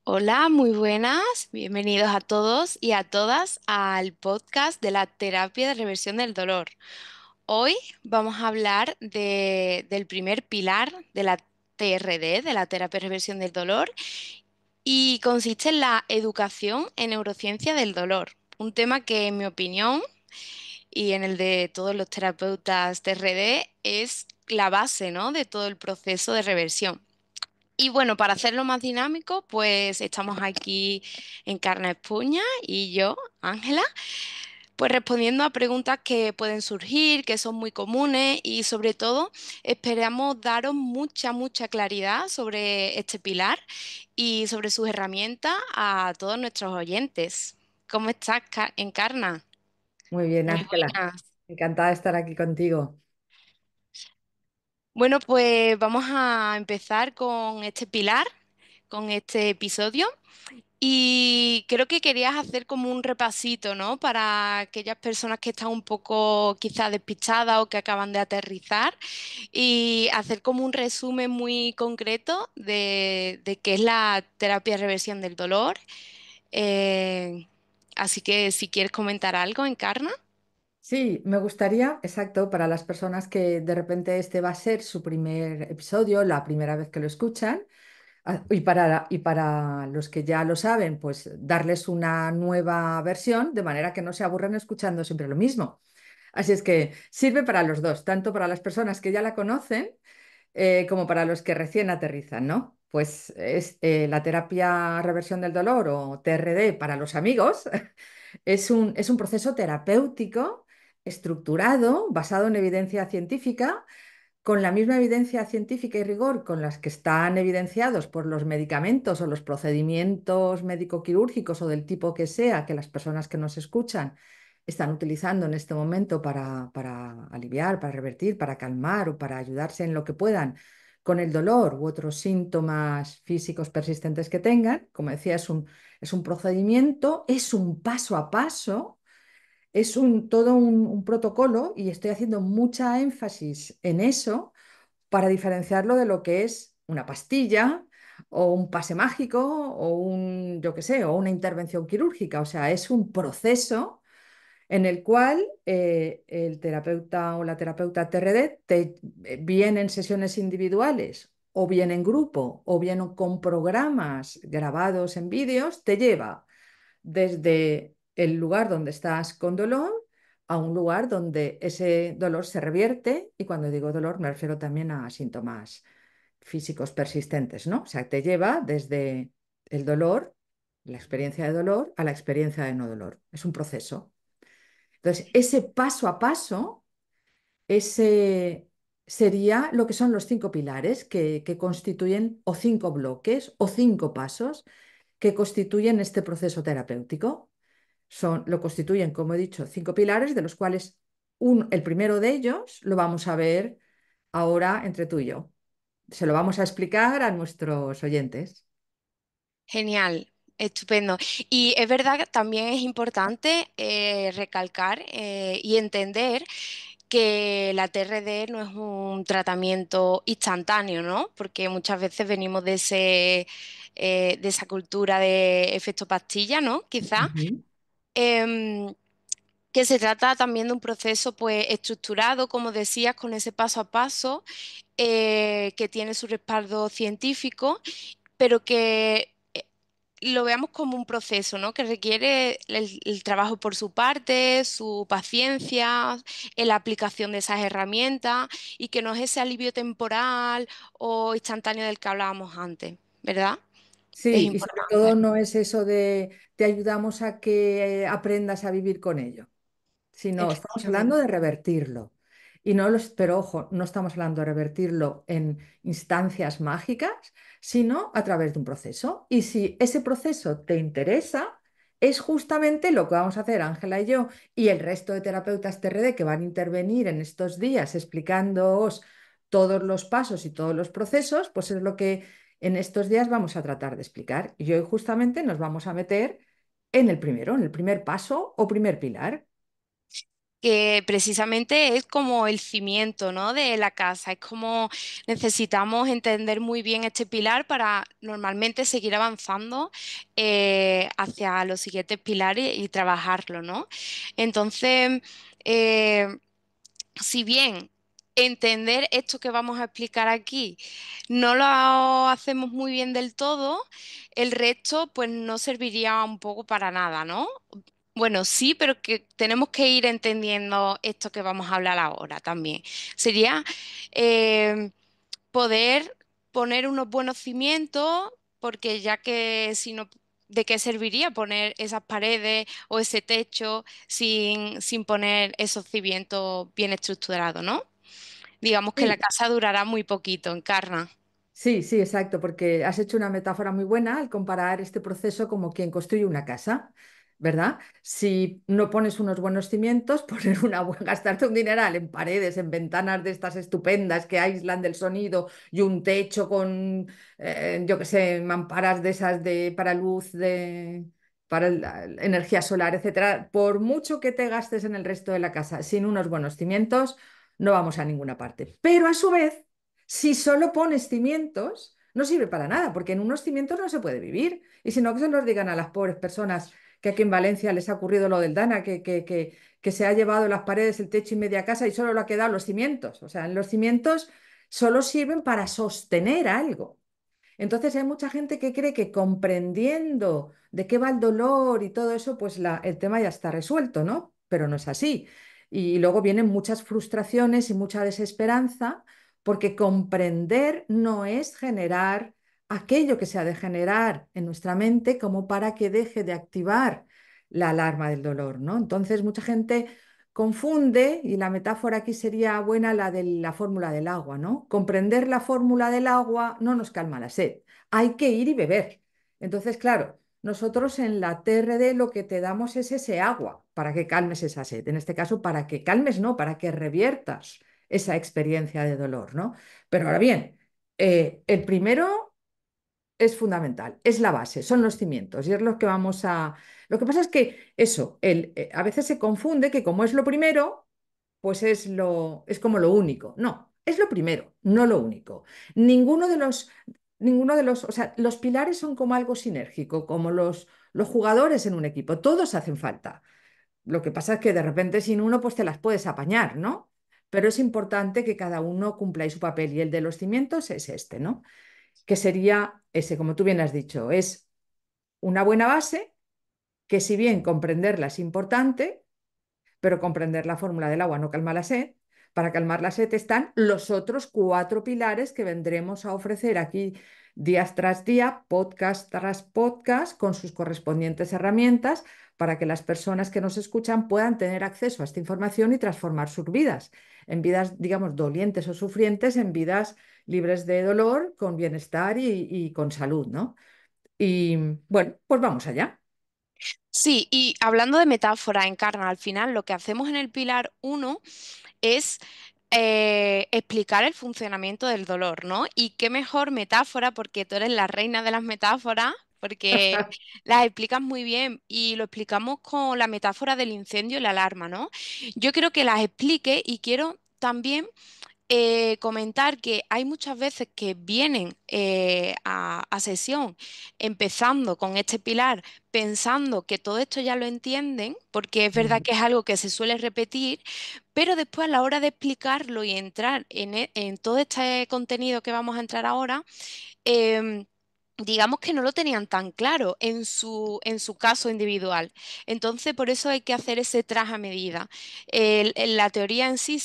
Hola, muy buenas. Bienvenidos a todos y a todas al podcast de la terapia de reversión del dolor. Hoy vamos a hablar del primer pilar de la TRD, de la terapia de reversión del dolor, y consiste en la educación en neurociencia del dolor. Un tema que, en mi opinión, y en el de todos los terapeutas TRD, es la base, ¿no?, de todo el proceso de reversión. Y bueno, para hacerlo más dinámico, pues estamos aquí en Carne Espuña y yo, Ángela, pues respondiendo a preguntas que pueden surgir, que son muy comunes y sobre todo esperamos daros mucha claridad sobre este pilar y sobre sus herramientas a todos nuestros oyentes. ¿Cómo estás, Encarna? Muy bien, Muy Ángela. buenas. Encantada de estar aquí contigo. Bueno, pues vamos a empezar con este pilar, con este episodio. Y creo que querías hacer como un repasito, ¿no? Para aquellas personas que están un poco quizás despistadas o que acaban de aterrizar y hacer como un resumen muy concreto de qué es la terapia de reversión del dolor. Eh, Así que si quieres comentar algo, Encarna. Sí, me gustaría, exacto, para las personas que de repente este va a ser su primer episodio, la primera vez que lo escuchan, y para los que ya lo saben, pues darles una nueva versión de manera que no se aburran escuchando siempre lo mismo. Así es que sirve para los dos, tanto para las personas que ya la conocen como para los que recién aterrizan, ¿no? Pues es la terapia reversión del dolor o TRD para los amigos. Es un proceso terapéutico, estructurado, basado en evidencia científica, con la misma evidencia científica y rigor con las que están evidenciados por los medicamentos o los procedimientos médico-quirúrgicos o del tipo que sea que las personas que nos escuchan están utilizando en este momento para aliviar, para revertir, para calmar o para ayudarse en lo que puedan con el dolor u otros síntomas físicos persistentes que tengan. Como decía, es un procedimiento, es un paso a paso, todo un protocolo, y estoy haciendo mucha énfasis en eso para diferenciarlo de lo que es una pastilla o un pase mágico o yo qué sé, o una intervención quirúrgica. O sea, es un proceso en el cual el terapeuta o la terapeuta TRD bien en sesiones individuales o bien en grupo o bien con programas grabados en vídeos, te lleva desde el lugar donde estás con dolor a un lugar donde ese dolor se revierte, y cuando digo dolor me refiero también a síntomas físicos persistentes, ¿no? O sea, te lleva desde el dolor, la experiencia de dolor, a la experiencia de no dolor. Es un proceso. Entonces, ese paso a paso, ese sería lo que son los cinco pilares que constituyen, o cinco bloques, o cinco pasos que constituyen este proceso terapéutico. Lo constituyen, como he dicho, cinco pilares, de los cuales el primero de ellos lo vamos a ver ahora entre tú y yo. Se lo vamos a explicar a nuestros oyentes. Genial, estupendo. Y es verdad que también es importante recalcar y entender que la TRD no es un tratamiento instantáneo, ¿no? Porque muchas veces venimos de esa cultura de efecto pastilla, ¿no? Quizá. Ujú. Em, que se trata también de un proceso pues estructurado, como decías, con ese paso a paso, que tiene su respaldo científico, pero que lo veamos como un proceso, ¿no? Que requiere el trabajo por su parte, su paciencia, en la aplicación de esas herramientas y que no es ese alivio temporal o instantáneo del que hablábamos antes, ¿verdad? Es Sí, y sobre todo importante. no es eso de te ayudamos a que aprendas a vivir con ello, sino estamos hablando Efectivamente. de revertirlo. Pero ojo, no estamos hablando de revertirlo en instancias mágicas, sino a través de un proceso. Y si ese proceso te interesa, es justamente lo que vamos a hacer Ángela y yo y el resto de terapeutas TRD que van a intervenir en estos días explicándoos todos los pasos y todos los procesos, pues es lo que en estos días vamos a tratar de explicar. Y hoy justamente nos vamos a meter en el primero, en el primer paso o primer pilar. que precisamente es como el cimiento, ¿no? de la casa. Es como necesitamos entender muy bien este pilar para normalmente seguir avanzando hacia los siguientes pilares y trabajarlo, ¿no? Entonces, eh, si bien entender esto que vamos a explicar aquí no lo hacemos muy bien del todo, el resto pues no serviría un poco para nada, ¿no? Bueno, sí, pero que tenemos que ir entendiendo esto que vamos a hablar ahora también. Sería eh, poder poner unos buenos cimientos, porque ya que si no, ¿de qué serviría poner esas paredes o ese techo sin poner esos cimientos bien estructurados, ¿no? Digamos que la Sí, casa durará muy poquito, encarna. sí, sí, exacto, porque has hecho una metáfora muy buena al comparar este proceso como quien construye una casa, ¿verdad? Si no pones unos buenos cimientos, gastarte un dineral en paredes, en ventanas de estas estupendas que aíslan del sonido y un techo con, yo qué sé, mamparas de esas para luz, para la energía solar, etcétera. Por mucho que te gastes en el resto de la casa sin unos buenos cimientos, no vamos a ninguna parte. Pero a su vez, si solo pones cimientos, no sirve para nada, porque en unos cimientos no se puede vivir. Y si no, que se nos digan a las pobres personas que aquí en Valencia les ha ocurrido lo del Dana, que se ha llevado las paredes, el techo y media casa y solo le ha quedado los cimientos. O sea, en los cimientos solo sirven para sostener algo. Entonces hay mucha gente que cree que comprendiendo de qué va el dolor y todo eso, pues el tema ya está resuelto, ¿no? Pero no es así. Y luego vienen muchas frustraciones y mucha desesperanza, porque comprender no es generar aquello que se ha de generar en nuestra mente como para que deje de activar la alarma del dolor, ¿no? Entonces mucha gente confunde, y la metáfora aquí sería buena, la de la fórmula del agua, ¿no? Comprender la fórmula del agua no nos calma la sed, hay que ir y beber. Entonces, claro, nosotros en la TRD lo que te damos es ese agua para que calmes esa sed. En este caso, para que calmes, no, para que reviertas esa experiencia de dolor, ¿no? Pero ahora bien, el primero es fundamental, es la base, son los cimientos y es lo que vamos a... Lo que pasa es que eso, a veces se confunde que como es lo primero, pues es como lo único. No, es lo primero, no lo único. Ninguno de los, o sea, los pilares son como algo sinérgico, como los jugadores en un equipo, todos hacen falta. Lo que pasa es que de repente sin uno, pues te las puedes apañar, ¿no? Pero es importante que cada uno cumpla ahí su papel y el de los cimientos es este, ¿no? Que sería ese, como tú bien has dicho, es una buena base que si bien comprenderla es importante, pero comprender la fórmula del agua no calma la sed. Para calmar la sed están los otros cuatro pilares que vendremos a ofrecer aquí día tras día, podcast tras podcast, con sus correspondientes herramientas para que las personas que nos escuchan puedan tener acceso a esta información y transformar sus vidas en vidas, digamos, dolientes o sufrientes, en vidas libres de dolor, con bienestar y con salud, ¿no? Y bueno, pues vamos allá. Sí, y hablando de metáfora, Encarna, al final lo que hacemos en el pilar uno es explicar el funcionamiento del dolor, ¿no? Y qué mejor metáfora, porque tú eres la reina de las metáforas, porque las explicas muy bien y lo explicamos con la metáfora del incendio y la alarma, ¿no? Yo quiero que las explique y quiero también comentar que hay muchas veces que vienen a sesión empezando con este pilar, pensando que todo esto ya lo entienden, porque es verdad Ujú. que es algo que se suele repetir, pero después a la hora de explicarlo y entrar en todo este contenido que vamos a entrar ahora, em, digamos que no lo tenían tan claro en su caso individual. Entonces, por eso hay que hacer ese traje a medida. La teoría en sí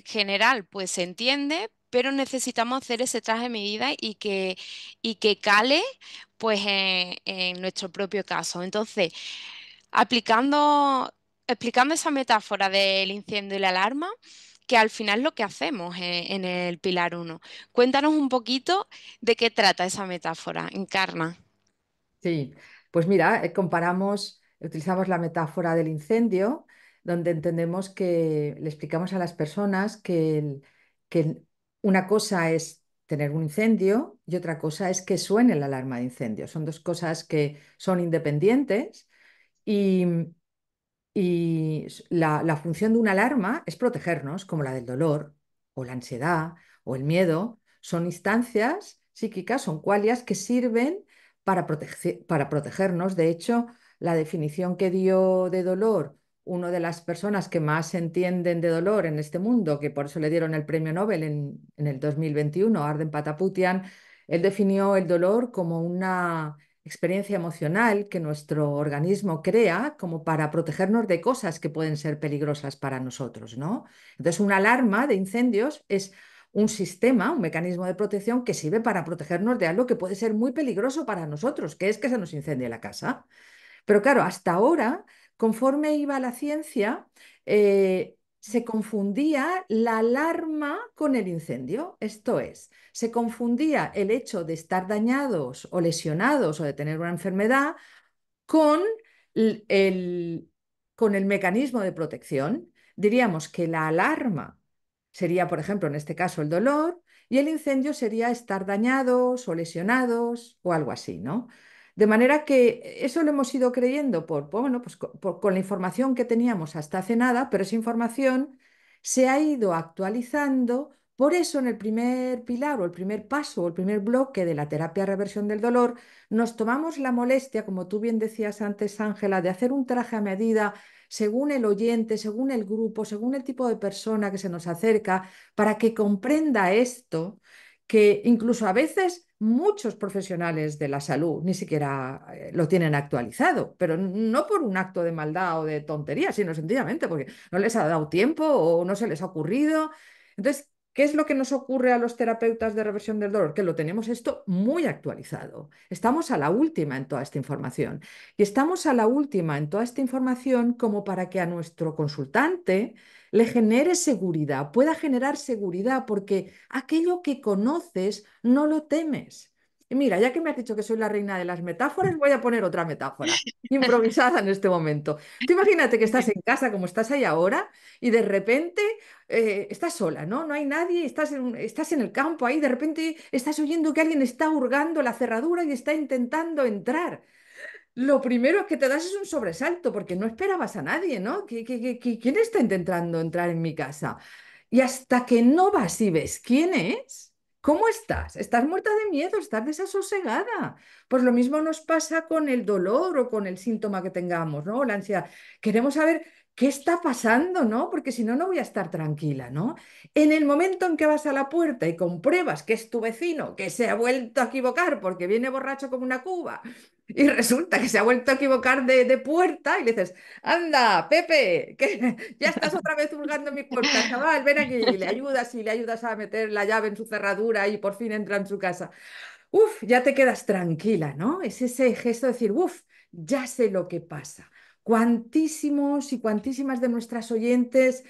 general, pues se entiende, pero necesitamos hacer ese traje a medida y que cale, pues, en nuestro propio caso. Entonces, aplicando, explicando esa metáfora del incendio y la alarma, que al final es lo que hacemos en el pilar uno. Cuéntanos un poquito de qué trata esa metáfora, Encarna. Sí, pues mira, utilizamos la metáfora del incendio, donde entendemos que le explicamos a las personas que una cosa es tener un incendio y otra cosa es que suene la alarma de incendio. Son dos cosas que son independientes Y la función de una alarma es protegernos, como la del dolor o la ansiedad o el miedo. Son instancias psíquicas, son qualias que sirven para protegernos. De hecho, la definición que dio de dolor una de las personas que más entienden de dolor en este mundo, que por eso le dieron el premio Nobel en el 2021, Arden Pataputian, él definió el dolor como una experiencia emocional que nuestro organismo crea como para protegernos de cosas que pueden ser peligrosas para nosotros, ¿no? Entonces, una alarma de incendios es un sistema, un mecanismo de protección que sirve para protegernos de algo que puede ser muy peligroso para nosotros, que es que se nos incendie la casa. Pero claro, hasta ahora, conforme iba la ciencia, se confundía la alarma con el incendio. Esto es, se confundía el hecho de estar dañados o lesionados o de tener una enfermedad con el, con el mecanismo de protección. Diríamos que la alarma sería, por ejemplo, en este caso, el dolor, y el incendio sería estar dañados o lesionados o algo así, ¿no? De manera que eso lo hemos ido creyendo bueno, pues con la información que teníamos hasta hace nada, pero esa información se ha ido actualizando. Por eso en el primer pilar o el primer paso o el primer bloque de la terapia de reversión del dolor nos tomamos la molestia, como tú bien decías antes, Ángela, de hacer un traje a medida según el oyente, según el grupo, según el tipo de persona que se nos acerca, para que comprenda esto, que incluso a veces muchos profesionales de la salud ni siquiera lo tienen actualizado, pero no por un acto de maldad o de tontería, sino sencillamente porque no les ha dado tiempo o no se les ha ocurrido. Entonces, ¿qué es lo que nos ocurre a los terapeutas de reversión del dolor? Que lo tenemos esto muy actualizado. Estamos a la última en toda esta información. Y estamos a la última en toda esta información como para que a nuestro consultante le genere seguridad, pueda generar seguridad, porque aquello que conoces no lo temes. Y mira, ya que me has dicho que soy la reina de las metáforas, voy a poner otra metáfora improvisada en este momento. Tú imagínate que estás en casa como estás ahí ahora y de repente estás sola, ¿no? No hay nadie, estás en el campo ahí, de repente estás oyendo que alguien está hurgando la cerradura y está intentando entrar. Lo primero que te das es un sobresalto porque no esperabas a nadie, ¿no? ¿Quién está intentando entrar en mi casa? Y hasta que no vas y ves quién es, ¿cómo estás? ¿Estás muerta de miedo? ¿Estás desasosegada? Pues lo mismo nos pasa con el dolor o con el síntoma que tengamos, ¿no? La ansiedad. Queremos saber qué está pasando, ¿no? Porque si no, no voy a estar tranquila, ¿no? En el momento en que vas a la puerta y compruebas que es tu vecino, que se ha vuelto a equivocar porque viene borracho como una cuba y resulta que se ha vuelto a equivocar de puerta y le dices, anda, Pepe, que ya estás otra vez hurgando en mi puerta, chaval, ven aquí, y le ayudas a meter la llave en su cerradura y por fin entra en su casa. Uf, ya te quedas tranquila, ¿no? Es ese gesto de decir, uf, ya sé lo que pasa. Cuantísimos y cuantísimas de nuestras oyentes,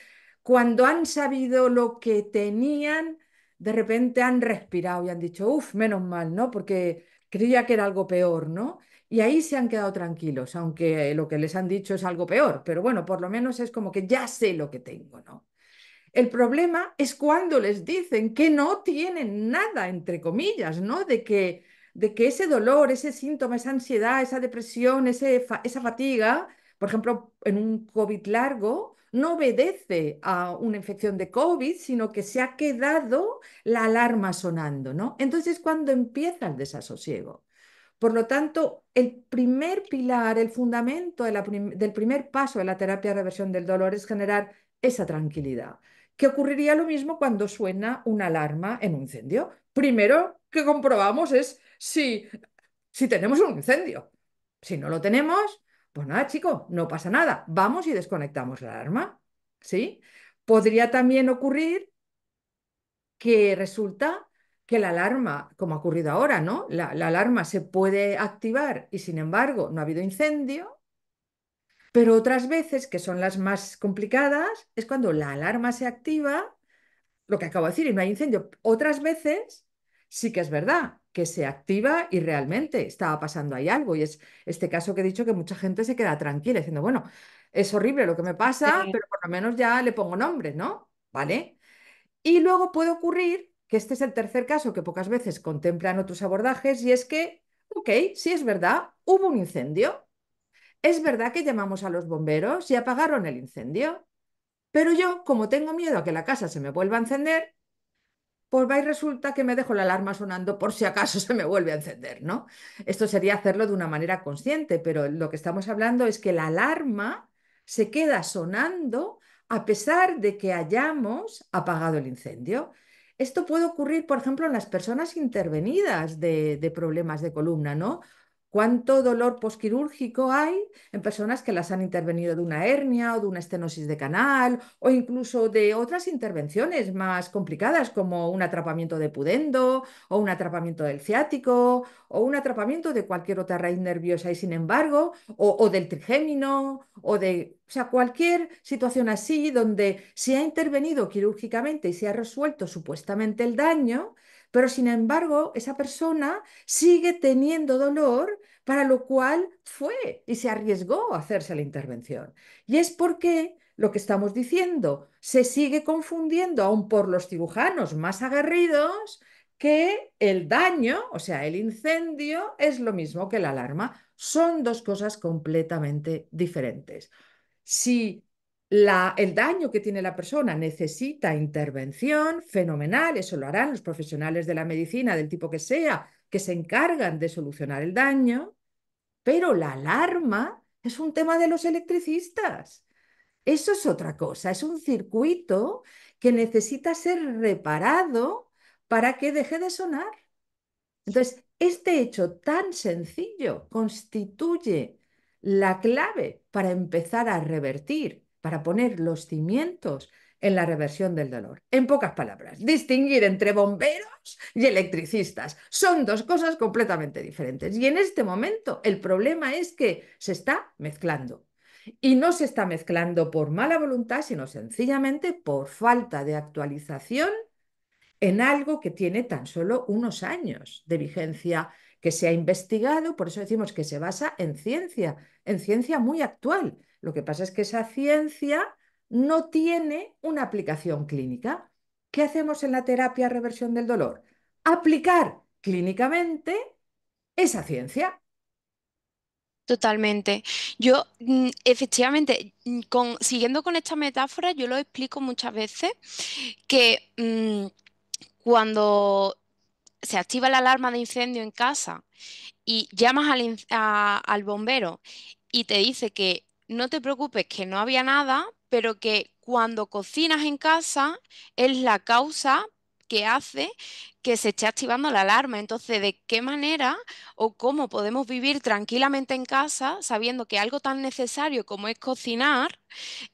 cuando han sabido lo que tenían, de repente han respirado y han dicho, uf, menos mal, ¿no? Porque creía que era algo peor, ¿no? Y ahí se han quedado tranquilos, aunque lo que les han dicho es algo peor, pero bueno, por lo menos es como que ya sé lo que tengo, ¿no? El problema es cuando les dicen que no tienen nada, entre comillas, ¿no? De que ese dolor, ese síntoma, esa ansiedad, esa depresión, esa fatiga, por ejemplo, en un COVID largo, no obedece a una infección de COVID, sino que se ha quedado la alarma sonando, ¿no? Entonces, cuando empieza el desasosiego. Por lo tanto, el primer pilar, el fundamento del primer paso de la terapia de reversión del dolor es generar esa tranquilidad. ¿Qué ocurriría lo mismo cuando suena una alarma en un incendio? Primero que comprobamos es si tenemos un incendio. Si no lo tenemos, pues nada, chico, no pasa nada. Vamos y desconectamos la alarma. ¿Sí? Podría también ocurrir que resulta que la alarma, como ha ocurrido ahora, ¿no? La alarma se puede activar y sin embargo no ha habido incendio, pero otras veces, que son las más complicadas, es cuando la alarma se activa, lo que acabo de decir, y no hay incendio. Otras veces sí que es verdad que se activa y realmente estaba pasando ahí algo. Y es este caso que he dicho que mucha gente se queda tranquila diciendo, bueno, es horrible lo que me pasa, pero por lo menos ya le pongo nombre, ¿no? ¿Vale? Y luego puede ocurrir, que este es el tercer caso que pocas veces contemplan otros abordajes, y es que, ok, sí es verdad, hubo un incendio. Es verdad que llamamos a los bomberos y apagaron el incendio, pero yo, como tengo miedo a que la casa se me vuelva a encender, pues va y resulta que me dejo la alarma sonando por si acaso se me vuelve a encender, ¿no? Esto sería hacerlo de una manera consciente, pero lo que estamos hablando es que la alarma se queda sonando a pesar de que hayamos apagado el incendio. Esto puede ocurrir, por ejemplo, en las personas intervenidas de problemas de columna, ¿no? ¿Cuánto dolor posquirúrgico hay en personas que las han intervenido de una hernia o de una estenosis de canal o incluso de otras intervenciones más complicadas como un atrapamiento de pudendo o un atrapamiento del ciático o un atrapamiento de cualquier otra raíz nerviosa y sin embargo, o del trigémino o de, o sea, cualquier situación así donde se ha intervenido quirúrgicamente y se ha resuelto supuestamente el daño, pero sin embargo esa persona sigue teniendo dolor para lo cual fue y se arriesgó a hacerse la intervención. Y es porque lo que estamos diciendo se sigue confundiendo aún por los cirujanos más aguerridos que el daño, o sea, el incendio, es lo mismo que la alarma. Son dos cosas completamente diferentes. Si el daño que tiene la persona necesita intervención, fenomenal, eso lo harán los profesionales de la medicina del tipo que sea, que se encargan de solucionar el daño, pero la alarma es un tema de los electricistas. Eso es otra cosa, es un circuito que necesita ser reparado para que deje de sonar. Entonces, este hecho tan sencillo constituye la clave para empezar a revertir, para poner los cimientos en la reversión del dolor. En pocas palabras, distinguir entre bomberos y electricistas. Son dos cosas completamente diferentes. Y en este momento el problema es que se está mezclando. Y no se está mezclando por mala voluntad, sino sencillamente por falta de actualización en algo que tiene tan solo unos años de vigencia, que se ha investigado, por eso decimos que se basa en ciencia muy actual. Lo que pasa es que esa ciencia no tiene una aplicación clínica. ¿Qué hacemos en la terapia reversión del dolor? Aplicar clínicamente esa ciencia. Totalmente. Yo, efectivamente, siguiendo con esta metáfora, yo lo explico muchas veces que cuando se activa la alarma de incendio en casa y llamas al bombero y te dice que no te preocupes, que no había nada, pero que cuando cocinas en casa es la causa que hace que se esté activando la alarma. Entonces, ¿de qué manera o cómo podemos vivir tranquilamente en casa sabiendo que algo tan necesario como es cocinar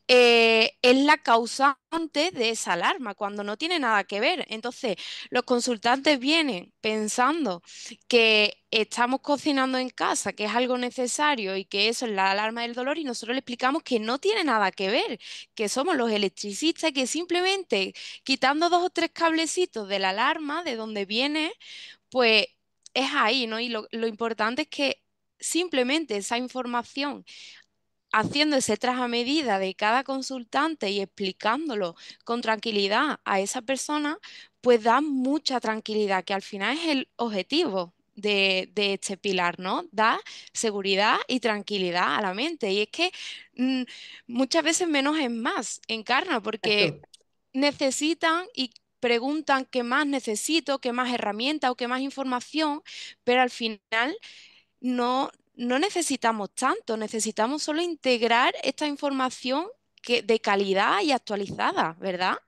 es la causante de esa alarma, cuando no tiene nada que ver? Entonces, los consultantes vienen pensando que estamos cocinando en casa, que es algo necesario y que eso es la alarma del dolor, y nosotros le explicamos que no tiene nada que ver, que somos los electricistas, que simplemente quitando dos o tres cablecitos de la alarma, de donde viene, pues es ahí, ¿no? Y lo importante es que simplemente esa información, haciendo ese traje a medida de cada consultante y explicándolo con tranquilidad a esa persona, pues da mucha tranquilidad, que al final es el objetivo de este pilar, ¿no? Da seguridad y tranquilidad a la mente. Y es que mm, muchas veces menos es más, encarna, porque Exacto. necesitan y preguntan qué más necesito, qué más herramientas o qué más información, pero al final no necesitamos tanto, necesitamos solo integrar esta información de calidad y actualizada, ¿verdad?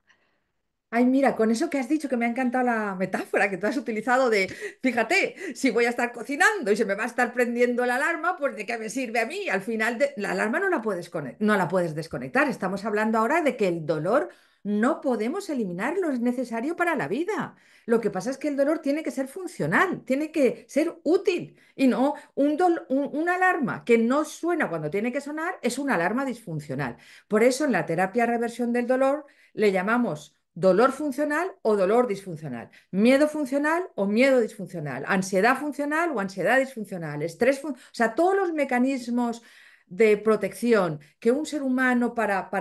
Ay, mira, con eso que has dicho, que me ha encantado la metáfora que tú has utilizado de, fíjate, si voy a estar cocinando y se me va a estar prendiendo la alarma, pues ¿de qué me sirve a mí? Al final, la alarma no la puedes no la puedes desconectar. Estamos hablando ahora de que el dolor no podemos eliminarlo, es necesario para la vida. Lo que pasa es que el dolor tiene que ser funcional, tiene que ser útil y no una alarma que no suena cuando tiene que sonar es una alarma disfuncional. Por eso en la terapia reversión del dolor le llamamos dolor funcional o dolor disfuncional, miedo funcional o miedo disfuncional, ansiedad funcional o ansiedad disfuncional, o sea, todos los mecanismos de protección que un ser humano para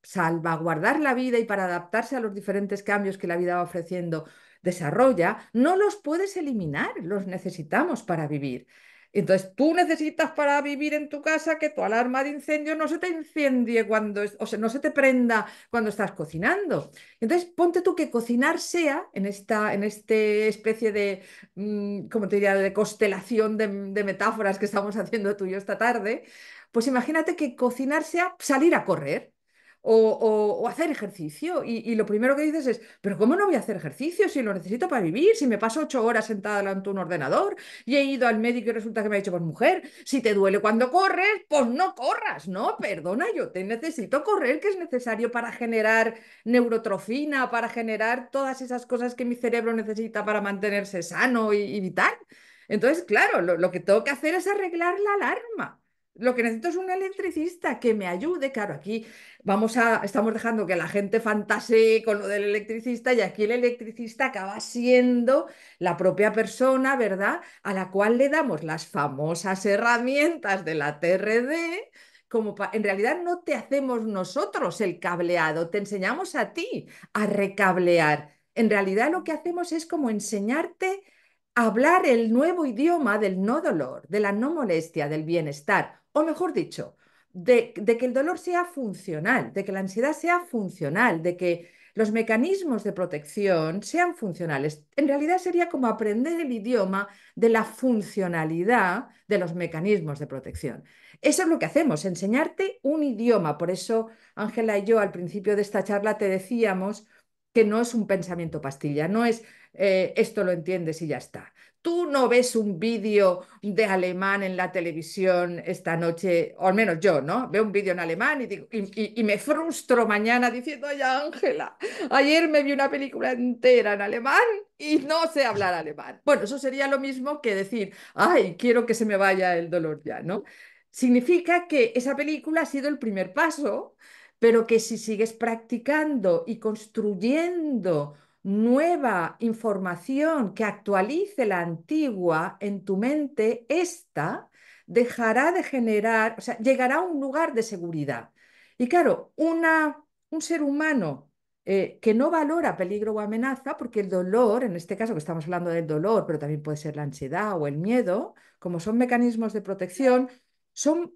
salvaguardar la vida y para adaptarse a los diferentes cambios que la vida va ofreciendo desarrolla, no los puedes eliminar, los necesitamos para vivir. Entonces, tú necesitas para vivir en tu casa que tu alarma de incendio no se te incendie o sea, no se te prenda cuando estás cocinando. Entonces, ponte tú que cocinar sea, en este especie de, ¿cómo te diría?, de constelación de metáforas que estamos haciendo tú y yo esta tarde, pues imagínate que cocinar sea salir a correr. O hacer ejercicio. Y lo primero que dices es, pero ¿cómo no voy a hacer ejercicio si lo necesito para vivir? Si me paso 8 horas sentada delante de un ordenador y he ido al médico y resulta que me ha dicho, pues mujer, si te duele cuando corres, pues no corras, ¿no? Perdona, yo te necesito correr, que es necesario para generar neurotrofina, para generar todas esas cosas que mi cerebro necesita para mantenerse sano y vital. Entonces, claro, lo que tengo que hacer es arreglar la alarma. Lo que necesito es un electricista que me ayude. Claro, aquí estamos dejando que la gente fantasee con lo del electricista y aquí el electricista acaba siendo la propia persona, ¿verdad? A la cual le damos las famosas herramientas de la TRD, en realidad no te hacemos nosotros el cableado, te enseñamos a ti a recablear. En realidad lo que hacemos es como enseñarte a hablar el nuevo idioma del no dolor, de la no molestia, del bienestar, o mejor dicho, de que el dolor sea funcional, de que la ansiedad sea funcional, de que los mecanismos de protección sean funcionales. En realidad sería como aprender el idioma de la funcionalidad de los mecanismos de protección. Eso es lo que hacemos, enseñarte un idioma. Por eso, Ángela y yo al principio de esta charla te decíamos que no es un pensamiento pastilla, no es esto lo entiendes y ya está. Tú no ves un vídeo de alemán en la televisión esta noche, o al menos yo, ¿no? Veo un vídeo en alemán y me frustro mañana diciendo, ay, Ángela, ayer me vi una película entera en alemán y no sé hablar alemán. Bueno, eso sería lo mismo que decir, ay, quiero que se me vaya el dolor ya, ¿no? Significa que esa película ha sido el primer paso, pero que si sigues practicando y construyendo nueva información que actualice la antigua en tu mente, esta dejará de generar, o sea, llegará a un lugar de seguridad. Y claro, un ser humano que no valora peligro o amenaza, porque el dolor, en este caso que estamos hablando del dolor, pero también puede ser la ansiedad o el miedo, como son mecanismos de protección,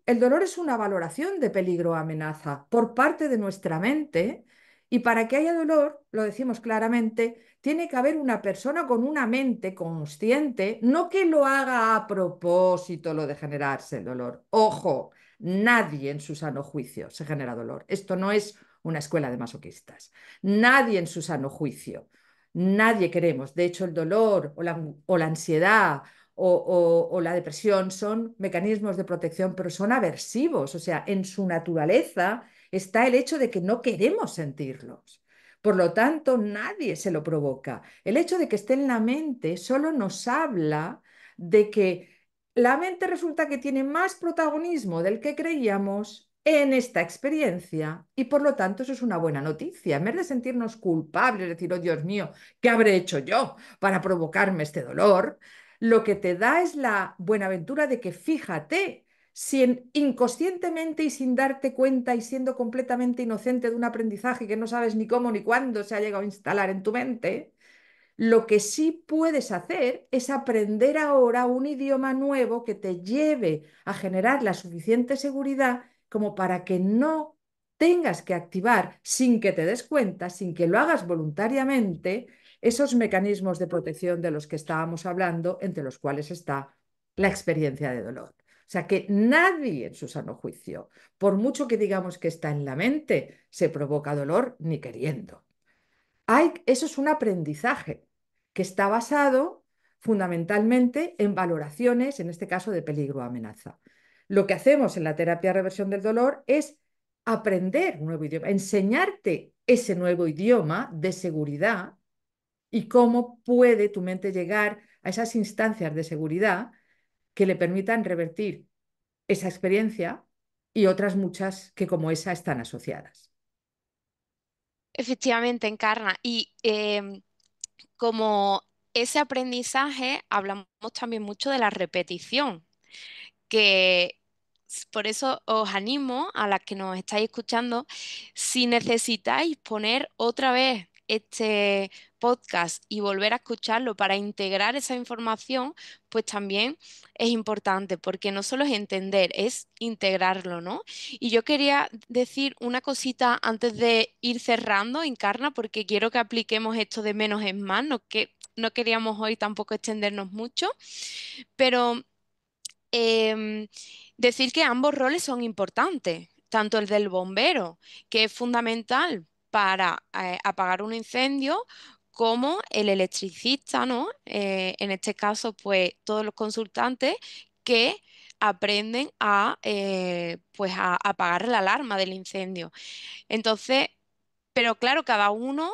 el dolor es una valoración de peligro o amenaza por parte de nuestra mente. Y para que haya dolor, lo decimos claramente, tiene que haber una persona con una mente consciente, no que lo haga a propósito lo de generarse el dolor. Ojo, nadie en su sano juicio se genera dolor. Esto no es una escuela de masoquistas. Nadie en su sano juicio. Nadie queremos. De hecho, el dolor o la ansiedad o la depresión son mecanismos de protección, pero son aversivos. O sea, en su naturaleza está el hecho de que no queremos sentirlos. Por lo tanto, nadie se lo provoca. El hecho de que esté en la mente solo nos habla de que la mente resulta que tiene más protagonismo del que creíamos en esta experiencia y por lo tanto eso es una buena noticia. En vez de sentirnos culpables, decir, oh Dios mío, ¿qué habré hecho yo para provocarme este dolor? Lo que te da es la buenaventura de que fíjate, si inconscientemente y sin darte cuenta y siendo completamente inocente de un aprendizaje que no sabes ni cómo ni cuándo se ha llegado a instalar en tu mente, lo que sí puedes hacer es aprender ahora un idioma nuevo que te lleve a generar la suficiente seguridad como para que no tengas que activar sin que te des cuenta, sin que lo hagas voluntariamente, esos mecanismos de protección de los que estábamos hablando, entre los cuales está la experiencia de dolor. O sea que nadie en su sano juicio, por mucho que digamos que está en la mente, se provoca dolor ni queriendo. Eso es un aprendizaje que está basado fundamentalmente en valoraciones, en este caso de peligro o amenaza. Lo que hacemos en la terapia de reversión del dolor es aprender un nuevo idioma, enseñarte ese nuevo idioma de seguridad y cómo puede tu mente llegar a esas instancias de seguridad que le permitan revertir esa experiencia y otras muchas que como esa están asociadas. Efectivamente, Encarna. Y como ese aprendizaje, hablamos también mucho de la repetición, que por eso os animo a las que nos estáis escuchando, si necesitáis poner otra vez este podcast y volver a escucharlo para integrar esa información, pues también es importante, porque no solo es entender, es integrarlo, ¿no? Y yo quería decir una cosita antes de ir cerrando, Encarna, porque quiero que apliquemos esto de menos es más, no queríamos hoy tampoco extendernos mucho, pero em, decir que ambos roles son importantes, tanto el del bombero, que es fundamental para apagar un incendio, como el electricista, ¿no? En este caso, pues todos los consultantes que aprenden pues a apagar la alarma del incendio. Entonces, pero claro, cada uno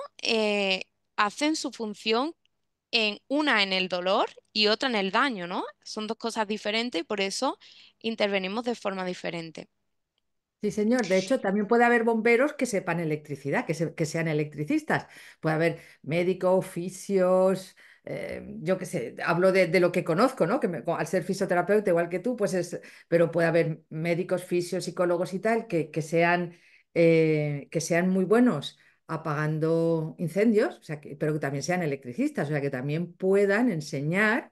hacen su función una en el dolor y otra en el daño, ¿no? Son dos cosas diferentes y por eso intervenimos de forma diferente. Sí, señor. De hecho, también puede haber bomberos que sepan electricidad, que sean electricistas. Puede haber médicos, fisios, yo qué sé, hablo de lo que conozco, ¿no? Al ser fisioterapeuta igual que tú, pues pero puede haber médicos, fisios, psicólogos y tal que sean muy buenos apagando incendios, o sea, pero que también sean electricistas, o sea, que también puedan enseñar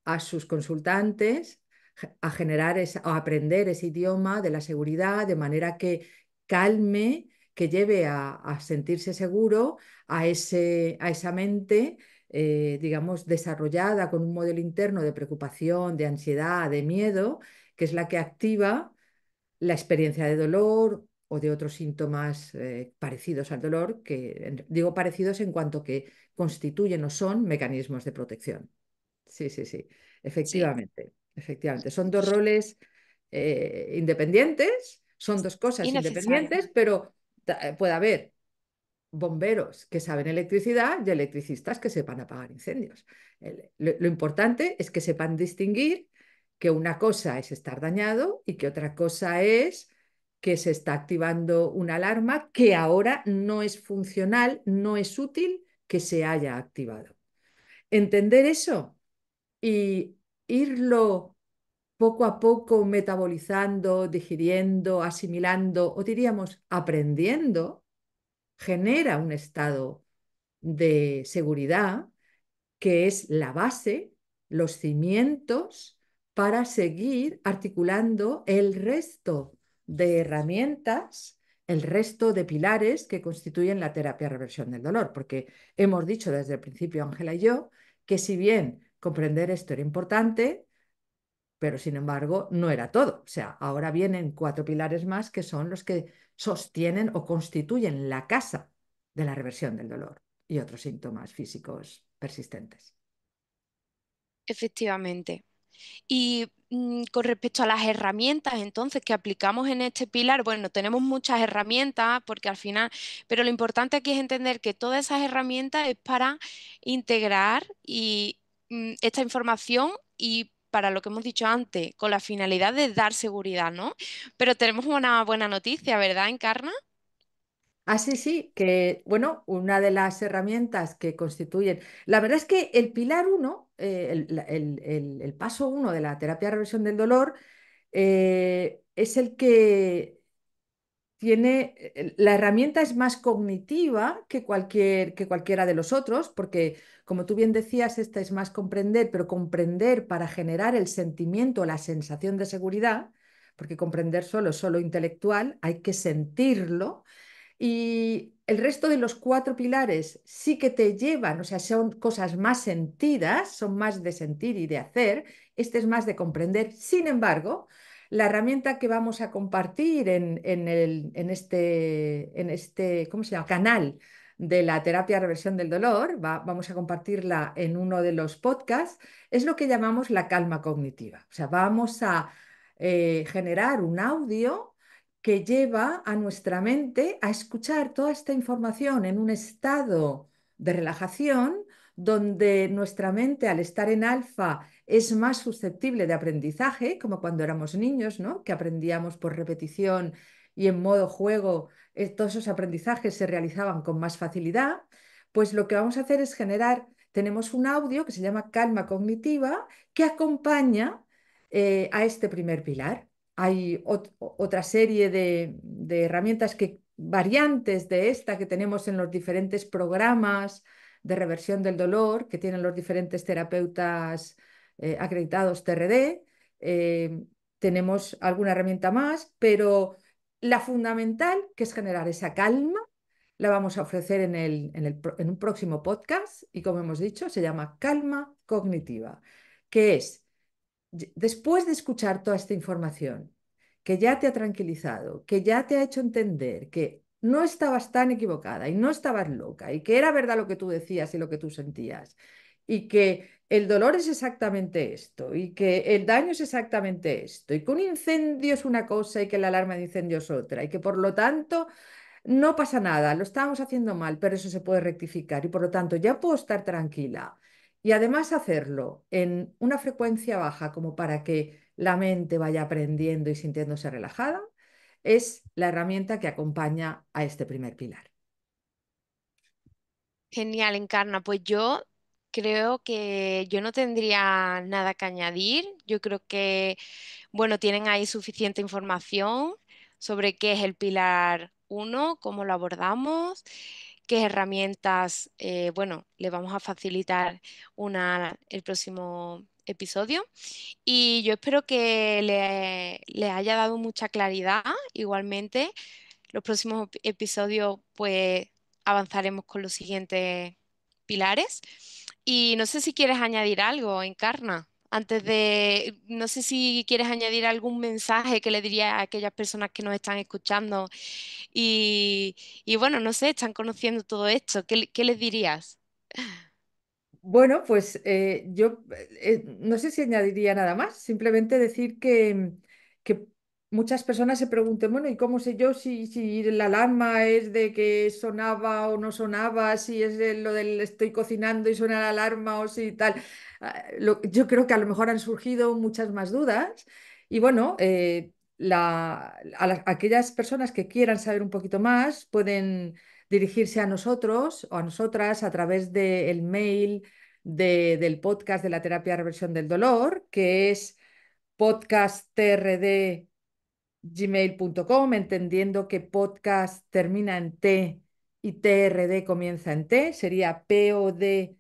a sus consultantes a generar a aprender ese idioma de la seguridad de manera que calme, que lleve a sentirse seguro a esa mente, digamos, desarrollada con un modelo interno de preocupación, de ansiedad, de miedo, que es la que activa la experiencia de dolor o de otros síntomas parecidos al dolor, digo parecidos en cuanto que constituyen o son mecanismos de protección. Sí, sí, sí, Sí, efectivamente, efectivamente. Son dos roles independientes, son dos cosas innecesario. independientes, pero puede haber bomberos que saben electricidad y electricistas que sepan apagar incendios. Lo importante es que sepan distinguir que una cosa es estar dañado y que otra cosa es que se está activando una alarma que ahora no es funcional, no es útil que se haya activado. Entender eso y irlo poco a poco metabolizando, digiriendo, asimilando o diríamos aprendiendo, genera un estado de seguridad que es la base, los cimientos para seguir articulando el resto de herramientas, el resto de pilares que constituyen la terapia de reversión del dolor, porque hemos dicho desde el principio, Ángela y yo, que si bien comprender esto era importante, pero sin embargo no era todo. O sea, ahora vienen cuatro pilares más que son los que sostienen o constituyen la casa de la reversión del dolor y otros síntomas físicos persistentes. Efectivamente. Y con respecto a las herramientas, entonces, que aplicamos en este pilar, bueno, tenemos muchas herramientas porque al final, pero lo importante aquí es entender que todas esas herramientas es para integrar esta información y para lo que hemos dicho antes, con la finalidad de dar seguridad, ¿no? Pero tenemos una buena noticia, ¿verdad, Encarna? Ah, sí, sí, que bueno, una de las herramientas que constituyen, la verdad es que el pilar uno, el paso uno de la terapia de reversión del dolor, es el que la herramienta es más cognitiva que cualquiera de los otros, porque como tú bien decías, esta es más comprender, pero comprender para generar el sentimiento, la sensación de seguridad, porque comprender solo es solo intelectual, hay que sentirlo. Y el resto de los cuatro pilares sí que te llevan, o sea, son cosas más sentidas, son más de sentir y de hacer. Este es más de comprender. Sin embargo, la herramienta que vamos a compartir en este, ¿cómo se llama? Canal de la terapia de reversión del dolor, vamos a compartirla en uno de los podcasts, es lo que llamamos la calma cognitiva. O sea, vamos a generar un audio que lleva a nuestra mente a escuchar toda esta información en un estado de relajación donde nuestra mente al estar en alfa es más susceptible de aprendizaje, como cuando éramos niños, ¿no? Que aprendíamos por repetición y en modo juego, todos esos aprendizajes se realizaban con más facilidad, pues lo que vamos a hacer es tenemos un audio que se llama calma cognitiva que acompaña a este primer pilar. Hay otra serie de herramientas que variantes de esta que tenemos en los diferentes programas de reversión del dolor que tienen los diferentes terapeutas acreditados TRD. Eh, Tenemos alguna herramienta más, pero la fundamental, que es generar esa calma, la vamos a ofrecer en un próximo podcast y, como hemos dicho, se llama calma cognitiva, que es, después de escuchar toda esta información, que ya te ha tranquilizado, que ya te ha hecho entender que no estabas tan equivocada y no estabas loca y que era verdad lo que tú decías y lo que tú sentías y que el dolor es exactamente esto y que el daño es exactamente esto y que un incendio es una cosa y que la alarma de incendio es otra y que por lo tanto no pasa nada, lo estábamos haciendo mal, pero eso se puede rectificar y por lo tanto ya puedo estar tranquila. Y además hacerlo en una frecuencia baja como para que la mente vaya aprendiendo y sintiéndose relajada, es la herramienta que acompaña a este primer pilar. Genial, Encarna. Pues yo creo que yo no tendría nada que añadir. Yo creo que, bueno, tienen ahí suficiente información sobre qué es el pilar uno, cómo lo abordamos, qué herramientas, bueno, le vamos a facilitar el próximo episodio. Y yo espero que le haya dado mucha claridad. Igualmente, los próximos episodios, pues avanzaremos con los siguientes pilares. Y no sé si quieres añadir algo, Encarna. No sé si quieres añadir algún mensaje que le diría a aquellas personas que nos están escuchando y, y bueno, no sé, están conociendo todo esto. ¿Qué les dirías? Bueno, pues yo no sé si añadiría nada más, simplemente decir que muchas personas se pregunten, bueno, ¿y cómo sé yo si la alarma es de que sonaba o no sonaba, si es lo del estoy cocinando y suena la alarma o si tal? Yo creo que a lo mejor han surgido muchas más dudas y bueno, aquellas personas que quieran saber un poquito más pueden dirigirse a nosotros o a nosotras a través del mail del podcast de la terapia de reversión del dolor, que es podcasttrdgmail.com, entendiendo que podcast termina en T y TRD comienza en T, sería podcastttrd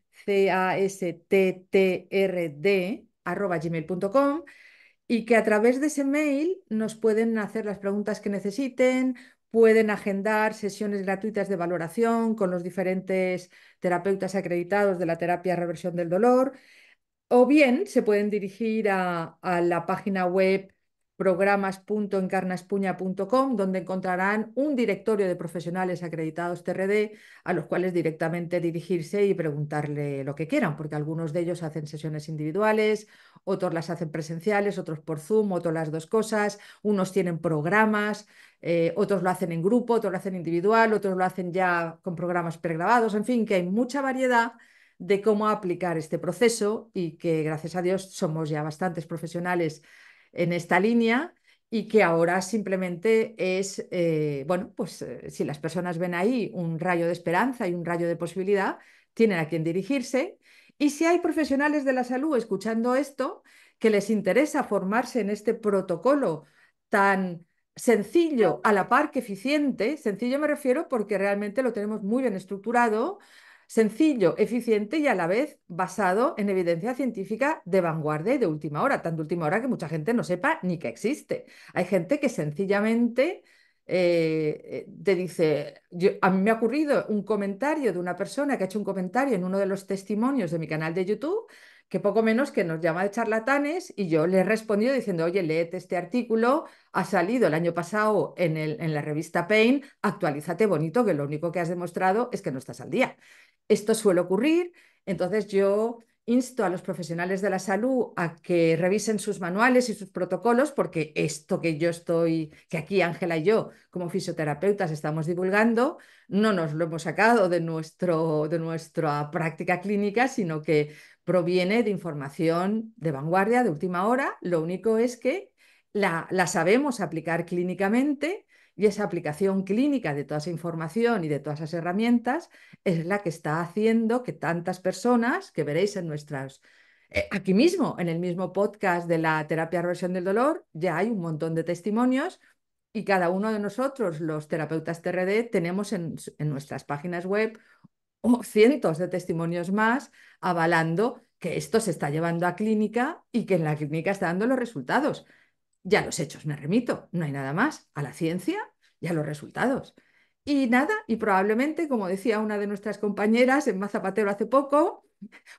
y que a través de ese mail nos pueden hacer las preguntas que necesiten, pueden agendar sesiones gratuitas de valoración con los diferentes terapeutas acreditados de la terapia de reversión del dolor o bien se pueden dirigir a la página web programas.encarnaespuña.com, donde encontrarán un directorio de profesionales acreditados TRD a los cuales directamente dirigirse y preguntarle lo que quieran, porque algunos de ellos hacen sesiones individuales, otros las hacen presenciales, otros por Zoom, otros las dos cosas, unos tienen programas, otros lo hacen en grupo, otros lo hacen individual, otros lo hacen ya con programas pregrabados, en fin, que hay mucha variedad de cómo aplicar este proceso y que gracias a Dios somos ya bastantes profesionales en esta línea y que ahora simplemente es, bueno, pues si las personas ven ahí un rayo de esperanza y un rayo de posibilidad, tienen a quien dirigirse. Y si hay profesionales de la salud escuchando esto, que les interesa formarse en este protocolo tan sencillo a la par que eficiente, sencillo me refiero porque realmente lo tenemos muy bien estructurado, sencillo, eficiente y a la vez basado en evidencia científica de vanguardia y de última hora, tan de última hora que mucha gente no sepa ni que existe. Hay gente que sencillamente te dice, a mí me ha ocurrido un comentario de una persona que ha hecho un comentario en uno de los testimonios de mi canal de YouTube, que poco menos que nos llama de charlatanes y yo le he respondido diciendo, oye, léete este artículo, ha salido el año pasado en la revista Pain, actualízate bonito, que lo único que has demostrado es que no estás al día. Esto suele ocurrir, entonces yo insto a los profesionales de la salud a que revisen sus manuales y sus protocolos, porque esto que aquí Ángela y yo, como fisioterapeutas, estamos divulgando, no nos lo hemos sacado de nuestra práctica clínica, sino que proviene de información de vanguardia, de última hora. Lo único es que la sabemos aplicar clínicamente y esa aplicación clínica de toda esa información y de todas esas herramientas es la que está haciendo que tantas personas que veréis en aquí mismo, en el mismo podcast de la terapia de reversión del dolor, ya hay un montón de testimonios y cada uno de nosotros, los terapeutas TRD, tenemos en nuestras páginas web o cientos de testimonios más avalando que esto se está llevando a clínica y que en la clínica está dando los resultados. Ya a los hechos me remito, no hay nada más, a la ciencia y a los resultados. Y nada, y probablemente, como decía una de nuestras compañeras en Más Zapatero hace poco,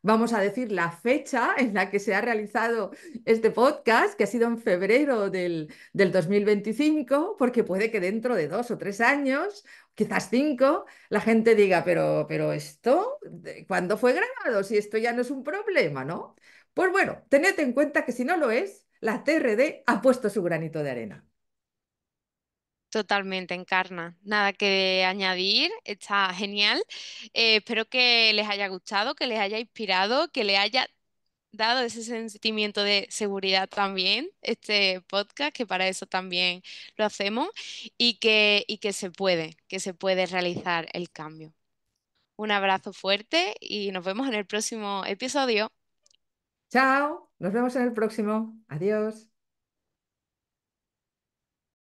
vamos a decir la fecha en la que se ha realizado este podcast, que ha sido en febrero del 2025, porque puede que dentro de 2 o 3 años, quizás 5, la gente diga, pero esto, ¿cuándo fue grabado? Si esto ya no es un problema, ¿no? Pues bueno, tened en cuenta que si no lo es, la TRD ha puesto su granito de arena. Totalmente, Encarna. Nada que añadir, está genial. Espero que les haya gustado, que les haya inspirado, que les haya dado ese sentimiento de seguridad también, este podcast, que para eso también lo hacemos, y que que se puede realizar el cambio. Un abrazo fuerte y nos vemos en el próximo episodio. Chao, nos vemos en el próximo. Adiós.